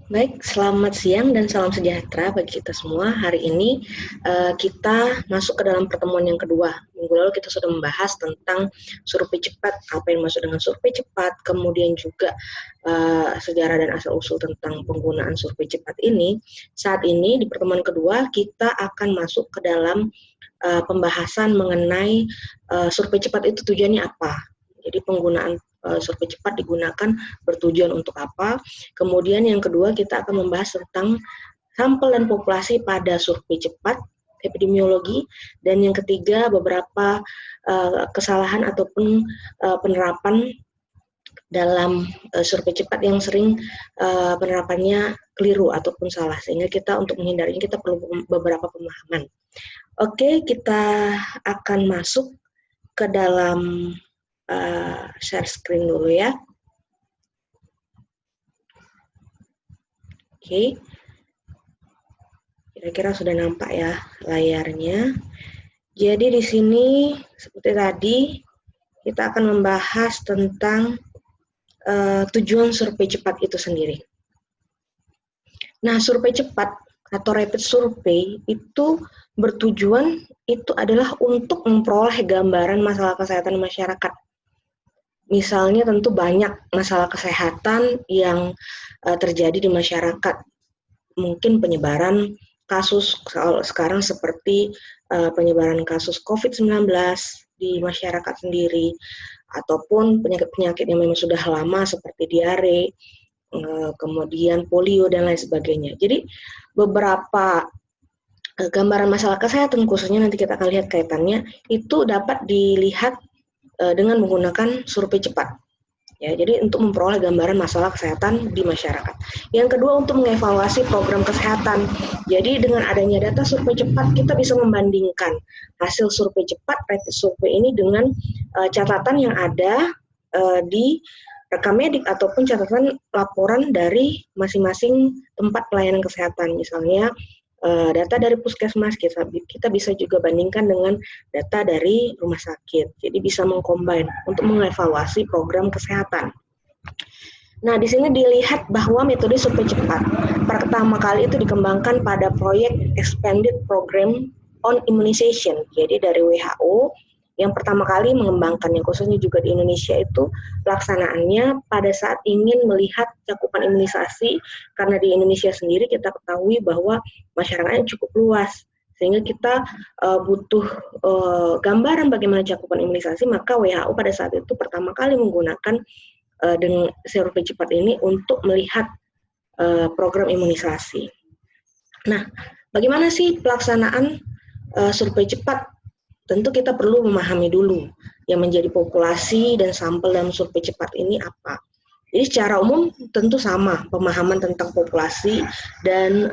Baik, selamat siang dan salam sejahtera bagi kita semua. Hari ini kita masuk ke dalam pertemuan yang kedua. Minggu lalu kita sudah membahas tentang survei cepat, apa yang masuk dengan survei cepat, kemudian juga sejarah dan asal-usul tentang penggunaan survei cepat ini. Saat ini di pertemuan kedua kita akan masuk ke dalam pembahasan mengenai survei cepat itu tujuannya apa. Jadi penggunaan survei cepat digunakan bertujuan untuk apa. Kemudian yang kedua kita akan membahas tentang sampel dan populasi pada survei cepat, epidemiologi, dan yang ketiga beberapa kesalahan ataupun penerapan dalam survei cepat yang sering penerapannya keliru ataupun salah, sehingga kita untuk menghindarinya kita perlu beberapa pemahaman. Oke, kita akan masuk ke dalam share screen dulu ya. Oke, kira-kira sudah nampak ya layarnya. Jadi di sini seperti tadi kita akan membahas tentang tujuan survei cepat itu sendiri. Nah, survei cepat atau rapid survey itu bertujuan itu adalah untuk memperoleh gambaran masalah kesehatan masyarakat. Misalnya tentu banyak masalah kesehatan yang terjadi di masyarakat. Mungkin penyebaran kasus sekarang seperti penyebaran kasus COVID-19 di masyarakat sendiri, ataupun penyakit-penyakit yang memang sudah lama seperti diare, kemudian polio, dan lain sebagainya. Jadi beberapa gambaran masalah kesehatan, khususnya nanti kita akan lihat kaitannya, itu dapat dilihat dengan menggunakan survei cepat. Ya, jadi untuk memperoleh gambaran masalah kesehatan di masyarakat. Yang kedua, untuk mengevaluasi program kesehatan. Jadi dengan adanya data survei cepat, kita bisa membandingkan hasil survei cepat, rapid survei ini dengan catatan yang ada di rekam medik ataupun catatan laporan dari masing-masing tempat pelayanan kesehatan. Misalnya data dari puskesmas kita bisa juga bandingkan dengan data dari rumah sakit. Jadi bisa mengcombine untuk mengevaluasi program kesehatan. Nah, di sini dilihat bahwa metode survei cepat pertama kali itu dikembangkan pada proyek Expanded Program on Immunization. Jadi dari WHO yang pertama kali mengembangkannya, khususnya juga di Indonesia, itu pelaksanaannya pada saat ingin melihat cakupan imunisasi, karena di Indonesia sendiri kita ketahui bahwa masyarakatnya cukup luas, sehingga kita butuh gambaran bagaimana cakupan imunisasi. Maka WHO pada saat itu pertama kali menggunakan dengan survei cepat ini untuk melihat program imunisasi. Nah, bagaimana sih pelaksanaan survei cepat? Tentu kita perlu memahami dulu yang menjadi populasi dan sampel dalam survei cepat ini apa. Jadi secara umum tentu sama pemahaman tentang populasi dan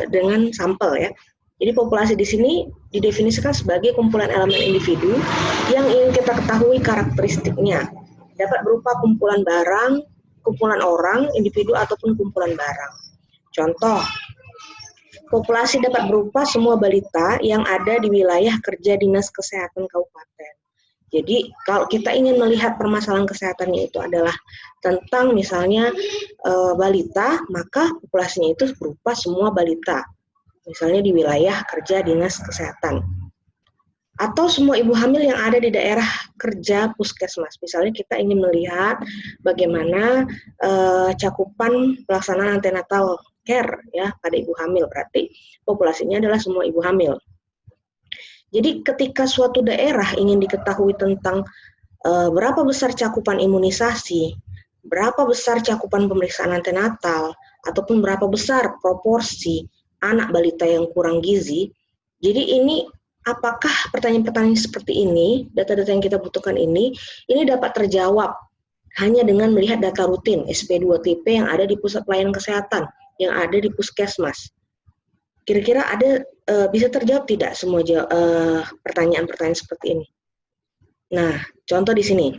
dengan sampel ya. Jadi populasi di sini didefinisikan sebagai kumpulan elemen individu yang ingin kita ketahui karakteristiknya. Dapat berupa kumpulan barang, kumpulan orang, individu, ataupun kumpulan barang. Contoh, populasi dapat berupa semua balita yang ada di wilayah kerja Dinas Kesehatan Kabupaten. Jadi kalau kita ingin melihat permasalahan kesehatannya itu adalah tentang misalnya balita, maka populasinya itu berupa semua balita. Misalnya di wilayah kerja Dinas Kesehatan. Atau semua ibu hamil yang ada di daerah kerja puskesmas. Misalnya kita ingin melihat bagaimana cakupan pelaksanaan antenatal care ya pada ibu hamil, berarti populasinya adalah semua ibu hamil. Jadi ketika suatu daerah ingin diketahui tentang berapa besar cakupan imunisasi, berapa besar cakupan pemeriksaan antenatal, ataupun berapa besar proporsi anak balita yang kurang gizi, jadi ini apakah pertanyaan-pertanyaan seperti ini, data-data yang kita butuhkan ini dapat terjawab hanya dengan melihat data rutin SP2TP yang ada di pusat pelayanan kesehatan, yang ada di puskesmas. Kira-kira ada bisa terjawab tidak semua pertanyaan-pertanyaan seperti ini? Nah, contoh di sini.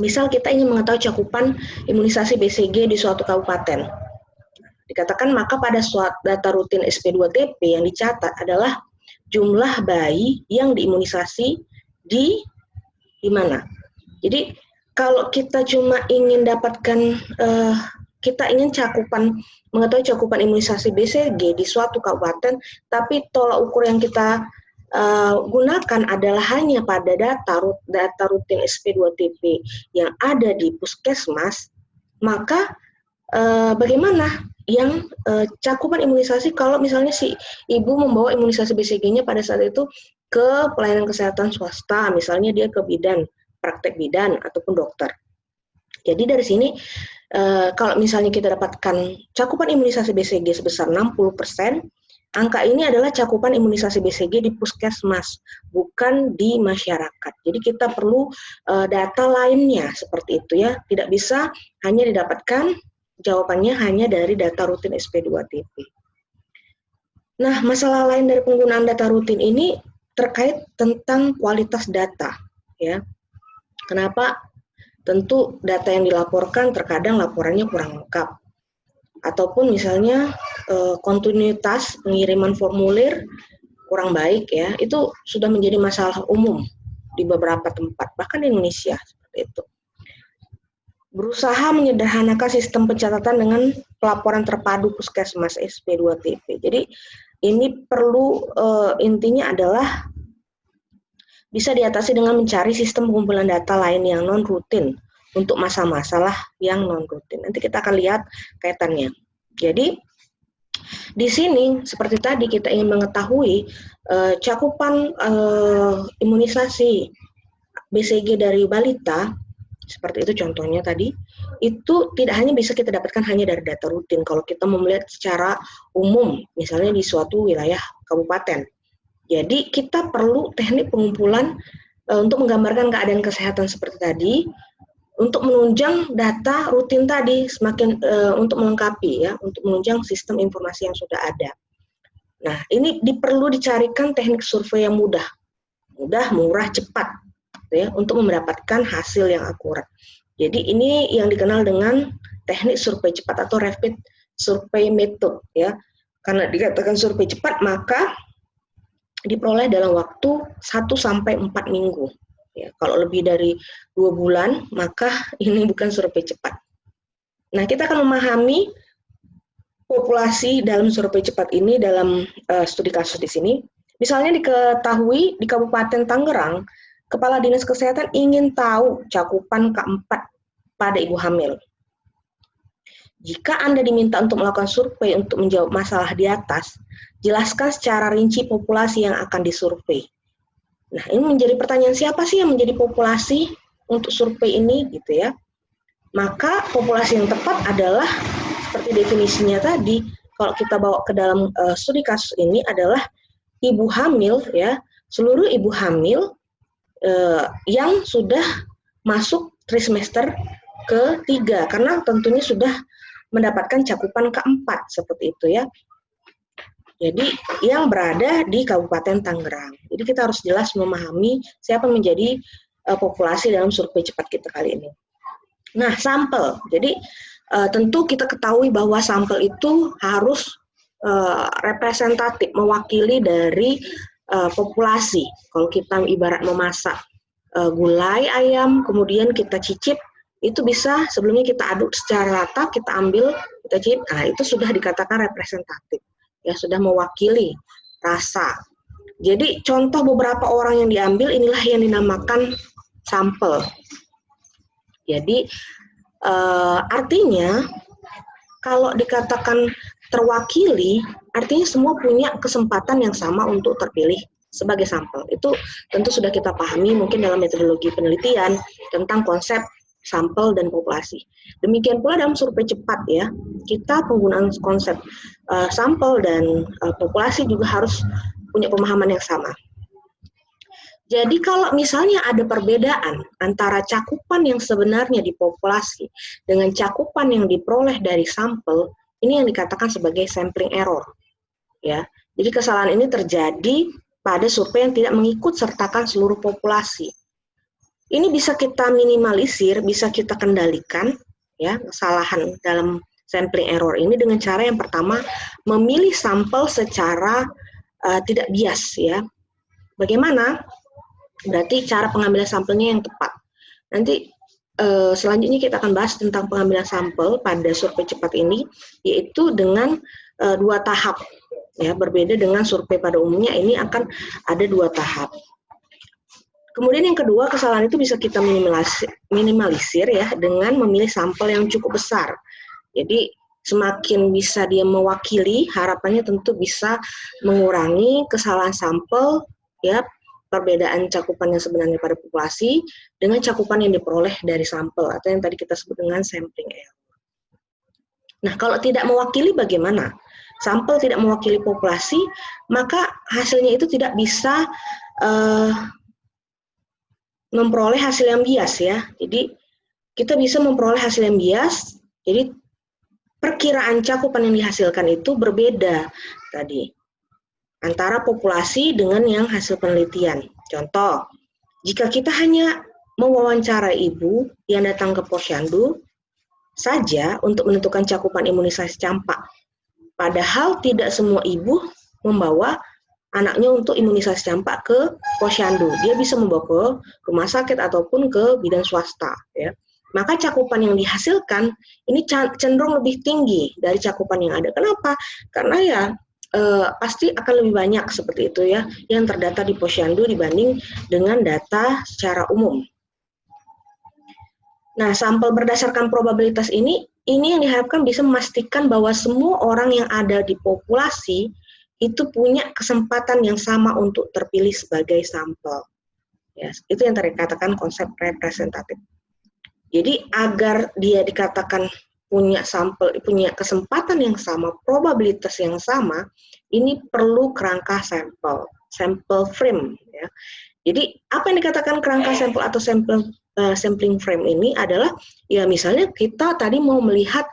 Misal kita ingin mengetahui cakupan imunisasi BCG di suatu kabupaten. Dikatakan maka pada suatu data rutin SP2TP yang dicatat adalah jumlah bayi yang diimunisasi di mana. Jadi kalau kita cuma ingin dapatkan kita ingin mengetahui cakupan imunisasi BCG di suatu kabupaten, tapi tolak ukur yang kita gunakan adalah hanya pada data rutin SP2TP yang ada di puskesmas, maka bagaimana yang cakupan imunisasi kalau misalnya si ibu membawa imunisasi BCG-nya pada saat itu ke pelayanan kesehatan swasta, misalnya dia ke bidan, praktek bidan ataupun dokter. Jadi dari sini kalau misalnya kita dapatkan cakupan imunisasi BCG sebesar 60%, angka ini adalah cakupan imunisasi BCG di puskesmas, bukan di masyarakat. Jadi kita perlu data lainnya seperti itu ya, tidak bisa hanya didapatkan jawabannya hanya dari data rutin SP2TP. Nah, masalah lain dari penggunaan data rutin ini terkait tentang kualitas data, ya. Kenapa? Tentu data yang dilaporkan terkadang laporannya kurang lengkap, ataupun misalnya kontinuitas pengiriman formulir kurang baik, ya. Itu sudah menjadi masalah umum di beberapa tempat, bahkan di Indonesia seperti itu. Berusaha menyederhanakan sistem pencatatan dengan pelaporan terpadu puskesmas SP2TP. Jadi ini perlu intinya adalah bisa diatasi dengan mencari sistem pengumpulan data lain yang non rutin untuk masalah-masalah yang non rutin. Nanti kita akan lihat kaitannya. Jadi di sini seperti tadi kita ingin mengetahui cakupan imunisasi BCG dari balita. Seperti itu contohnya tadi, itu tidak hanya bisa kita dapatkan hanya dari data rutin kalau kita melihat secara umum, misalnya di suatu wilayah kabupaten. Jadi kita perlu teknik pengumpulan untuk menggambarkan keadaan kesehatan seperti tadi, untuk menunjang data rutin tadi, semakin untuk melengkapi ya, untuk menunjang sistem informasi yang sudah ada. Nah, ini perlu dicarikan teknik survei yang mudah, murah, cepat, ya, untuk mendapatkan hasil yang akurat. Jadi ini yang dikenal dengan teknik survei cepat atau rapid survey method, ya. Karena dikatakan survei cepat, maka diperoleh dalam waktu 1-4 minggu. Ya, kalau lebih dari 2 bulan, maka ini bukan survei cepat. Nah, kita akan memahami populasi dalam survei cepat ini dalam studi kasus di sini. Misalnya diketahui di Kabupaten Tangerang, Kepala Dinas Kesehatan ingin tahu cakupan K4 pada ibu hamil. Jika Anda diminta untuk melakukan survei untuk menjawab masalah di atas, jelaskan secara rinci populasi yang akan disurvei. Nah, ini menjadi pertanyaan, siapa sih yang menjadi populasi untuk survei ini, gitu ya. Maka populasi yang tepat adalah seperti definisinya tadi, kalau kita bawa ke dalam studi kasus ini adalah ibu hamil, ya, seluruh ibu hamil yang sudah masuk trimester ke-3, karena tentunya sudah mendapatkan cakupan K4 seperti itu ya. Jadi yang berada di Kabupaten Tangerang. Jadi kita harus jelas memahami siapa menjadi populasi dalam survei cepat kita kali ini. Nah, sampel. Jadi tentu kita ketahui bahwa sampel itu harus representatif, mewakili dari populasi. Kalau kita ibarat memasak gulai ayam, kemudian kita cicip, itu bisa sebelumnya kita aduk secara rata, kita ambil, kita cicip, nah itu sudah dikatakan representatif, ya sudah mewakili rasa. Jadi contoh beberapa orang yang diambil inilah yang dinamakan sampel. Jadi artinya kalau dikatakan terwakili, artinya semua punya kesempatan yang sama untuk terpilih sebagai sampel. Itu tentu sudah kita pahami mungkin dalam metodologi penelitian tentang konsep sampel dan populasi. Demikian pula dalam survei cepat ya, kita penggunaan konsep sampel dan populasi juga harus punya pemahaman yang sama. Jadi kalau misalnya ada perbedaan antara cakupan yang sebenarnya di populasi dengan cakupan yang diperoleh dari sampel, ini yang dikatakan sebagai sampling error. Ya, jadi kesalahan ini terjadi pada survei yang tidak mengikut sertakan seluruh populasi. Ini bisa kita minimalisir, bisa kita kendalikan, ya, kesalahan dalam sampling error ini dengan cara yang pertama, memilih sampel secara tidak bias, ya. Bagaimana? Berarti cara pengambilan sampelnya yang tepat. Nanti selanjutnya kita akan bahas tentang pengambilan sampel pada survei cepat ini, yaitu dengan 2 tahap. Ya, berbeda dengan survei pada umumnya, ini akan ada 2 tahap. Kemudian yang kedua, kesalahan itu bisa kita minimalisir ya dengan memilih sampel yang cukup besar. Jadi semakin bisa dia mewakili, harapannya tentu bisa mengurangi kesalahan sampel ya, perbedaan cakupan yang sebenarnya pada populasi dengan cakupan yang diperoleh dari sampel atau yang tadi kita sebut dengan sampling error. Nah, kalau tidak mewakili bagaimana? Sampel tidak mewakili populasi, maka hasilnya itu tidak bisa memperoleh hasil yang bias ya. Jadi kita bisa memperoleh hasil yang bias, jadi perkiraan cakupan yang dihasilkan itu berbeda tadi antara populasi dengan yang hasil penelitian. Contoh, jika kita hanya mewawancarai ibu yang datang ke posyandu saja untuk menentukan cakupan imunisasi campak, padahal tidak semua ibu membawa anaknya untuk imunisasi campak ke posyandu. Dia bisa membawa ke rumah sakit ataupun ke bidan swasta. Ya. Maka cakupan yang dihasilkan ini cenderung lebih tinggi dari cakupan yang ada. Kenapa? Karena ya pasti akan lebih banyak seperti itu ya yang terdata di posyandu dibanding dengan data secara umum. Nah, sampel berdasarkan probabilitas ini yang diharapkan bisa memastikan bahwa semua orang yang ada di populasi itu punya kesempatan yang sama untuk terpilih sebagai sampel. Ya, itu yang tadi katakan konsep representatif. Jadi agar dia dikatakan punya sampel, punya kesempatan yang sama, probabilitas yang sama, ini perlu kerangka sampel frame. Ya. Jadi apa yang dikatakan kerangka sampel atau sampling frame ini adalah ya misalnya kita tadi mau melihat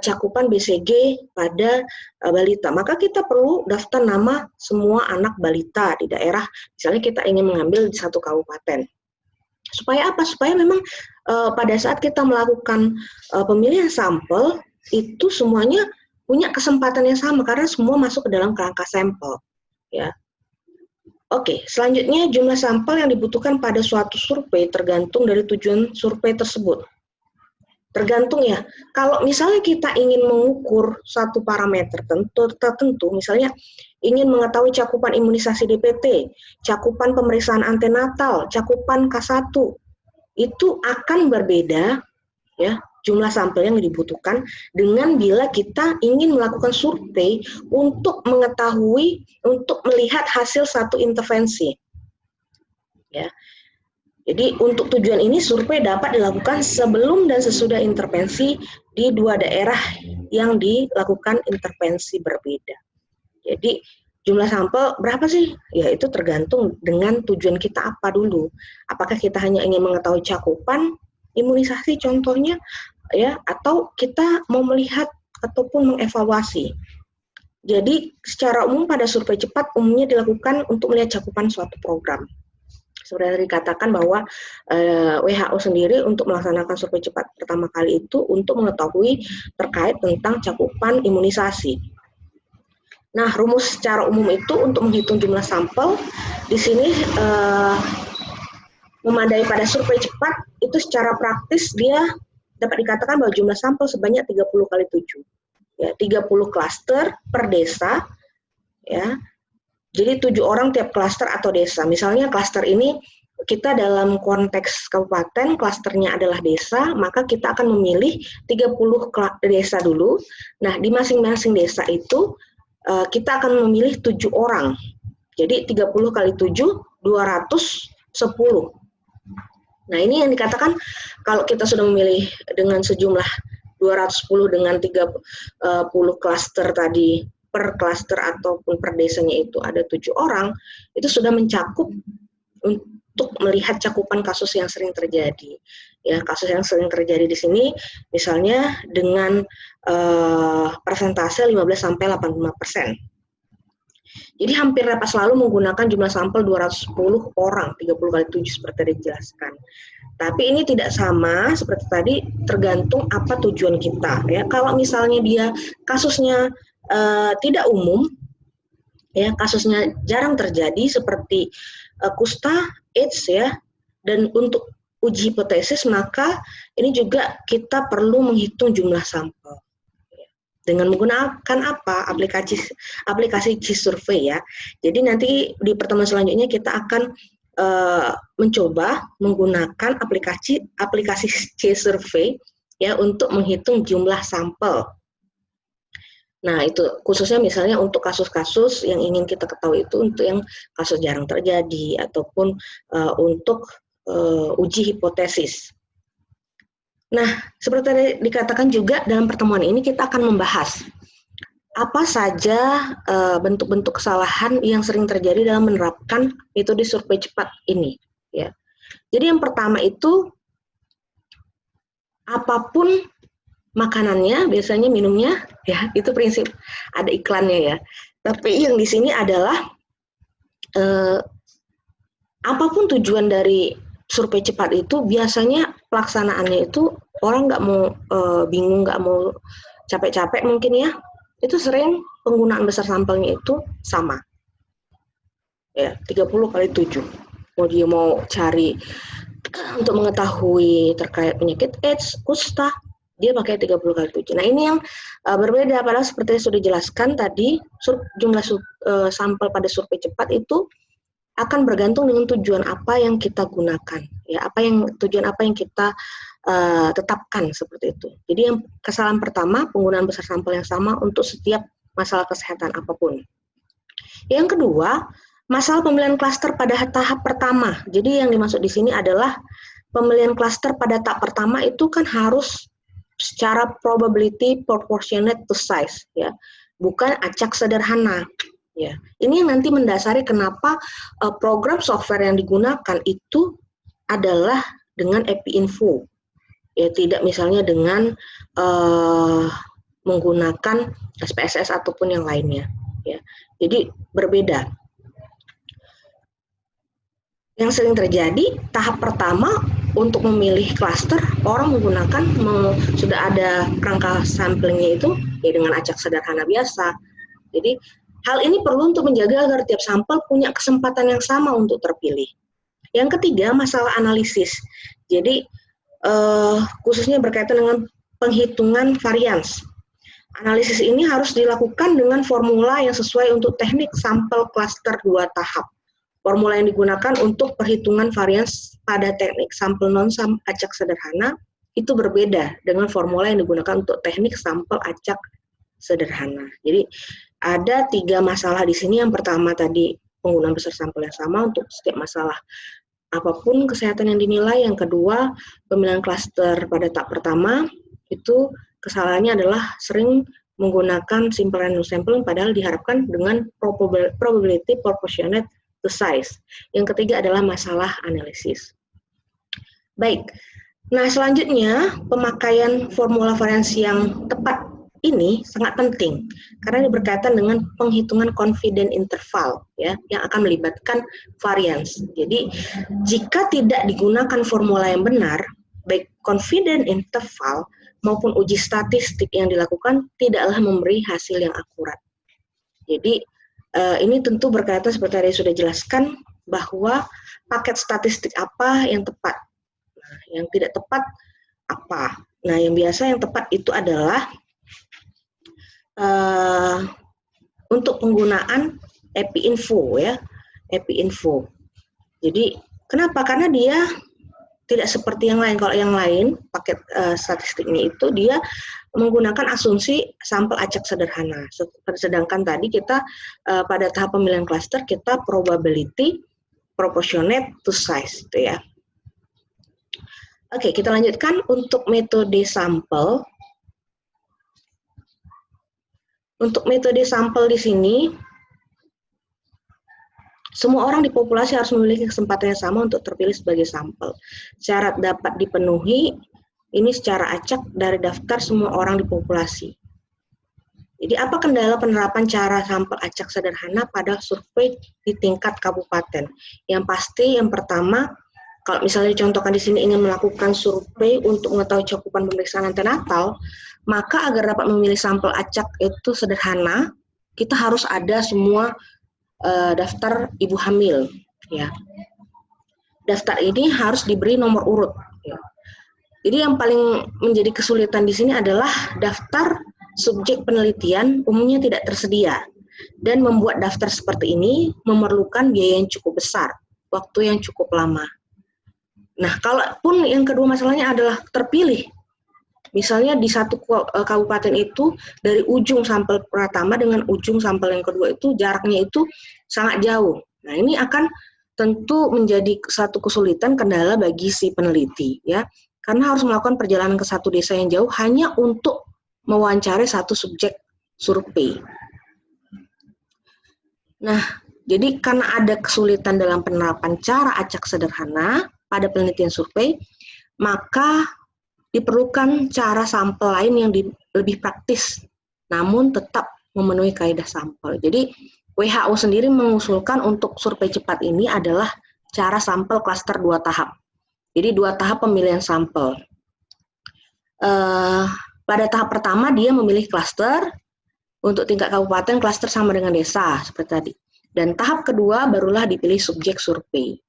cakupan BCG pada balita, maka kita perlu daftar nama semua anak balita di daerah, misalnya kita ingin mengambil di satu kabupaten. Supaya apa? Supaya memang pada saat kita melakukan pemilihan sampel itu semuanya punya kesempatan yang sama karena semua masuk ke dalam kerangka sampel. Ya. Oke, selanjutnya jumlah sampel yang dibutuhkan pada suatu survei tergantung dari tujuan survei tersebut. Tergantung ya, kalau misalnya kita ingin mengukur satu parameter tertentu, misalnya ingin mengetahui cakupan imunisasi DPT, cakupan pemeriksaan antenatal, cakupan K1, itu akan berbeda ya jumlah sampel yang dibutuhkan dengan bila kita ingin melakukan survei untuk mengetahui, untuk melihat hasil satu intervensi. Ya. Jadi untuk tujuan ini survei dapat dilakukan sebelum dan sesudah intervensi di 2 daerah yang dilakukan intervensi berbeda. Jadi jumlah sampel berapa sih? Ya itu tergantung dengan tujuan kita apa dulu. Apakah kita hanya ingin mengetahui cakupan imunisasi contohnya, ya, atau kita mau melihat ataupun mengevaluasi. Jadi secara umum pada survei cepat umumnya dilakukan untuk melihat cakupan suatu program. Sebenarnya dikatakan bahwa WHO sendiri untuk melaksanakan survei cepat pertama kali itu untuk mengetahui terkait tentang cakupan imunisasi. Nah, rumus secara umum itu untuk menghitung jumlah sampel di sini memadai pada survei cepat itu secara praktis dia dapat dikatakan bahwa jumlah sampel sebanyak 30 kali 7. Ya, 30 klaster per desa ya. Jadi 7 orang tiap klaster atau desa. Misalnya klaster ini kita dalam konteks kabupaten, klasternya adalah desa, maka kita akan memilih 30 desa dulu. Nah, di masing-masing desa itu kita akan memilih 7 orang. Jadi 30 kali 7, 210. Nah, ini yang dikatakan kalau kita sudah memilih dengan sejumlah 210 dengan 30 klaster tadi, per klaster ataupun per desanya itu ada 7 orang, itu sudah mencakup untuk melihat cakupan kasus yang sering terjadi. Ya, kasus yang sering terjadi di sini misalnya dengan persentase 15-85%. Jadi hampir dapat selalu menggunakan jumlah sampel 210 orang, 30 kali 7 seperti dijelaskan. Tapi ini tidak sama seperti tadi, tergantung apa tujuan kita. Ya, kalau misalnya dia kasusnya tidak umum, ya kasusnya jarang terjadi seperti kusta, AIDS ya, dan untuk uji hipotesis, maka ini juga kita perlu menghitung jumlah sampel. Dengan menggunakan apa? Aplikasi G-Survey ya. Jadi nanti di pertemuan selanjutnya kita akan mencoba menggunakan aplikasi G-Survey ya untuk menghitung jumlah sampel. Nah, itu khususnya misalnya untuk kasus-kasus yang ingin kita ketahui itu untuk yang kasus jarang terjadi ataupun untuk uji hipotesis. Nah, seperti tadi dikatakan juga dalam pertemuan ini kita akan membahas apa saja bentuk-bentuk kesalahan yang sering terjadi dalam menerapkan metode survei cepat ini. Ya. Jadi yang pertama itu apapun makanannya, biasanya minumnya, ya itu prinsip ada iklannya ya. Tapi yang di sini adalah apapun tujuan dari survei cepat itu, biasanya pelaksanaannya itu orang nggak mau bingung, nggak mau capek-capek mungkin ya. Itu sering penggunaan besar sampelnya itu sama. Ya, 30 kali 7. Mau dia mau cari untuk mengetahui terkait penyakit AIDS, kusta, dia pakai 30 kali 7. Nah, ini yang berbeda, padahal seperti yang sudah dijelaskan tadi, jumlah sampel pada survei cepat itu akan bergantung dengan tujuan apa yang kita gunakan, ya, tujuan apa yang kita tetapkan seperti itu. Jadi yang kesalahan pertama, penggunaan besar sampel yang sama untuk setiap masalah kesehatan apapun. Yang kedua, masalah pemilihan klaster pada tahap pertama. Jadi yang dimaksud di sini adalah pemilihan klaster pada tahap pertama itu kan harus secara probability proportionate to size, ya, bukan acak sederhana. Ya, ini yang nanti mendasari kenapa program software yang digunakan itu adalah dengan EpiInfo, ya, tidak misalnya dengan menggunakan SPSS ataupun yang lainnya. Ya, jadi berbeda. Yang sering terjadi, tahap pertama untuk memilih klaster, orang menggunakan sudah ada kerangka samplingnya itu ya dengan acak sederhana biasa. Jadi hal ini perlu untuk menjaga agar tiap sampel punya kesempatan yang sama untuk terpilih. Yang ketiga, masalah analisis. Jadi khususnya berkaitan dengan penghitungan varians. Analisis ini harus dilakukan dengan formula yang sesuai untuk teknik sampel klaster 2 tahap. Formula yang digunakan untuk perhitungan varians pada teknik sampel non-acak sederhana itu berbeda dengan formula yang digunakan untuk teknik sampel acak sederhana. Jadi ada 3 masalah di sini. Yang pertama tadi penggunaan besar sampel yang sama untuk setiap masalah apapun kesehatan yang dinilai. Yang kedua, pemilihan klaster pada tahap pertama itu kesalahannya adalah sering menggunakan simple random sampling padahal diharapkan dengan probability proportionate to size. Yang ketiga adalah masalah analisis. Baik, nah selanjutnya pemakaian formula variansi yang tepat ini sangat penting karena ini berkaitan dengan penghitungan confidence interval, ya, yang akan melibatkan varians. Jadi jika tidak digunakan formula yang benar, baik confidence interval maupun uji statistik yang dilakukan tidaklah memberi hasil yang akurat. Jadi ini tentu berkaitan seperti tadi sudah jelaskan bahwa paket statistik apa yang tepat, nah, yang tidak tepat apa. Nah, yang biasa yang tepat itu adalah untuk penggunaan EpiInfo, ya, EpiInfo. Jadi kenapa? Karena dia tidak seperti yang lain. Kalau yang lain paket statistiknya itu dia menggunakan asumsi sampel acak sederhana. Sedangkan tadi kita pada tahap pemilihan klaster kita probability proportionate to size, itu ya. Oke, kita lanjutkan untuk metode sampel. Untuk metode sampel di sini semua orang di populasi harus memiliki kesempatan yang sama untuk terpilih sebagai sampel. Syarat dapat dipenuhi ini secara acak dari daftar semua orang di populasi. Jadi apa kendala penerapan cara sampel acak sederhana pada survei di tingkat kabupaten? Yang pasti yang pertama, kalau misalnya dicontohkan di sini ingin melakukan survei untuk mengetahui cakupan pemeriksaan antenatal, maka agar dapat memilih sampel acak itu sederhana, kita harus ada semua daftar ibu hamil, ya. daftar ini harus diberi nomor urut. Ya. Jadi yang paling menjadi kesulitan di sini adalah daftar subjek penelitian umumnya tidak tersedia, dan membuat daftar seperti ini memerlukan biaya yang cukup besar, waktu yang cukup lama. Nah, kalaupun yang kedua masalahnya adalah terpilih, misalnya di satu kabupaten itu dari ujung sampel pertama dengan ujung sampel yang kedua itu jaraknya itu sangat jauh. Nah, ini akan tentu menjadi satu kesulitan kendala bagi si peneliti, ya, karena harus melakukan perjalanan ke satu desa yang jauh hanya untuk mewawancari satu subjek survei. Nah, jadi karena ada kesulitan dalam penerapan cara acak sederhana pada penelitian survei, maka diperlukan cara sampel lain yang lebih praktis, namun tetap memenuhi kaidah sampel. Jadi WHO sendiri mengusulkan untuk survei cepat ini adalah cara sampel klaster 2 tahap. Jadi 2 tahap pemilihan sampel. Pada tahap pertama dia memilih klaster, untuk tingkat kabupaten klaster sama dengan desa, seperti tadi. Dan tahap kedua barulah dipilih subjek survei.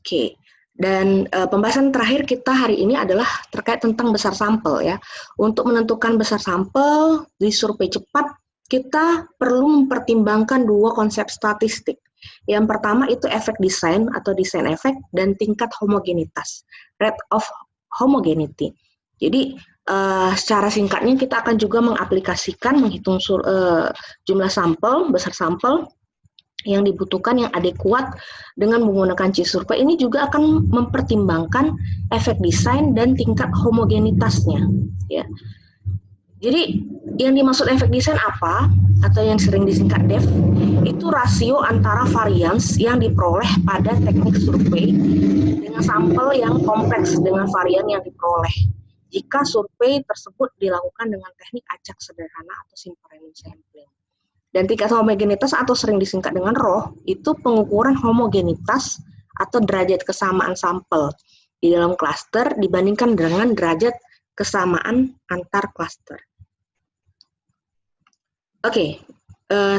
Oke. Dan pembahasan terakhir kita hari ini adalah terkait tentang besar sampel, ya. Untuk menentukan besar sampel di survei cepat, kita perlu mempertimbangkan 2 konsep statistik. Yang pertama itu efek desain atau desain efek dan tingkat homogenitas, rate of homogeneity. Jadi secara singkatnya kita akan juga mengaplikasikan menghitung jumlah sampel, besar sampel yang dibutuhkan yang adekuat dengan menggunakan C-survey. Ini juga akan mempertimbangkan efek desain dan tingkat homogenitasnya, ya. Jadi yang dimaksud efek desain apa, atau yang sering disingkat DEF, itu rasio antara varians yang diperoleh pada teknik survei dengan sampel yang kompleks dengan varian yang diperoleh jika survei tersebut dilakukan dengan teknik acak sederhana atau simple random sampling. Dan tingkat homogenitas atau sering disingkat dengan ROH itu pengukuran homogenitas atau derajat kesamaan sampel di dalam klaster dibandingkan dengan derajat kesamaan antar klaster. Oke,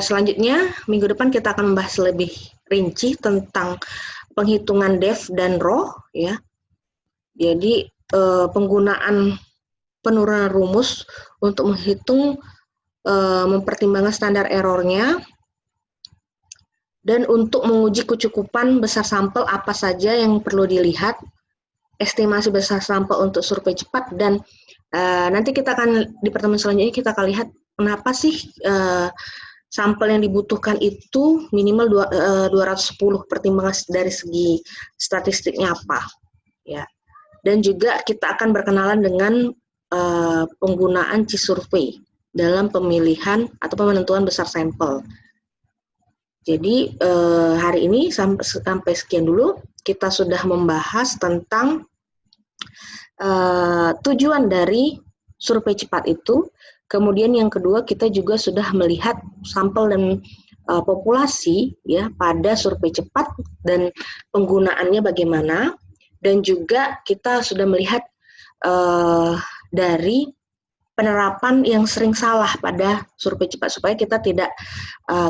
selanjutnya minggu depan kita akan membahas lebih rinci tentang penghitungan DEF dan ROH, ya. Jadi penggunaan penurunan rumus untuk menghitung mempertimbangkan standar errornya, dan untuk menguji kecukupan besar sampel apa saja yang perlu dilihat, estimasi besar sampel untuk survei cepat, dan nanti kita akan di pertemuan selanjutnya kita akan lihat kenapa sih sampel yang dibutuhkan itu minimal 210, pertimbangan dari segi statistiknya apa, ya. Dan juga kita akan berkenalan dengan penggunaan C-survey dalam pemilihan atau penentuan besar sampel. Jadi hari ini sampai sekian dulu, kita sudah membahas tentang tujuan dari survei cepat itu. Kemudian yang kedua, kita juga sudah melihat sampel dan populasi, ya, pada survei cepat dan penggunaannya bagaimana. Dan juga kita sudah melihat dari penerapan yang sering salah pada survei cepat supaya kita tidak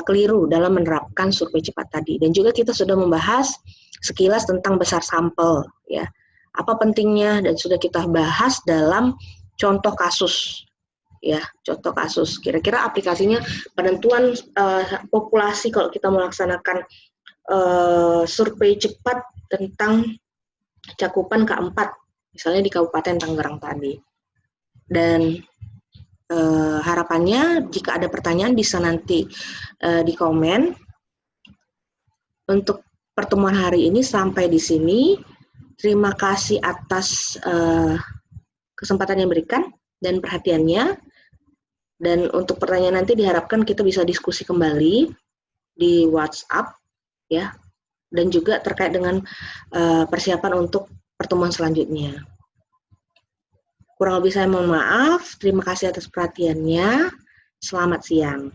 keliru dalam menerapkan survei cepat tadi. Dan juga kita sudah membahas sekilas tentang besar sampel, ya. Apa pentingnya, dan sudah kita bahas dalam contoh kasus, ya, contoh kasus. Kira-kira aplikasinya penentuan populasi kalau kita melaksanakan survei cepat tentang cakupan K4, misalnya di Kabupaten Tangerang tadi. Dan harapannya jika ada pertanyaan bisa nanti di komen. Untuk pertemuan hari ini sampai di sini. Terima kasih atas kesempatan yang diberikan dan perhatiannya. Dan untuk pertanyaan nanti diharapkan kita bisa diskusi kembali di WhatsApp, ya. Dan juga terkait dengan persiapan untuk pertemuan selanjutnya. Kurang lebih saya mohon maaf. Terima kasih atas perhatiannya. Selamat siang.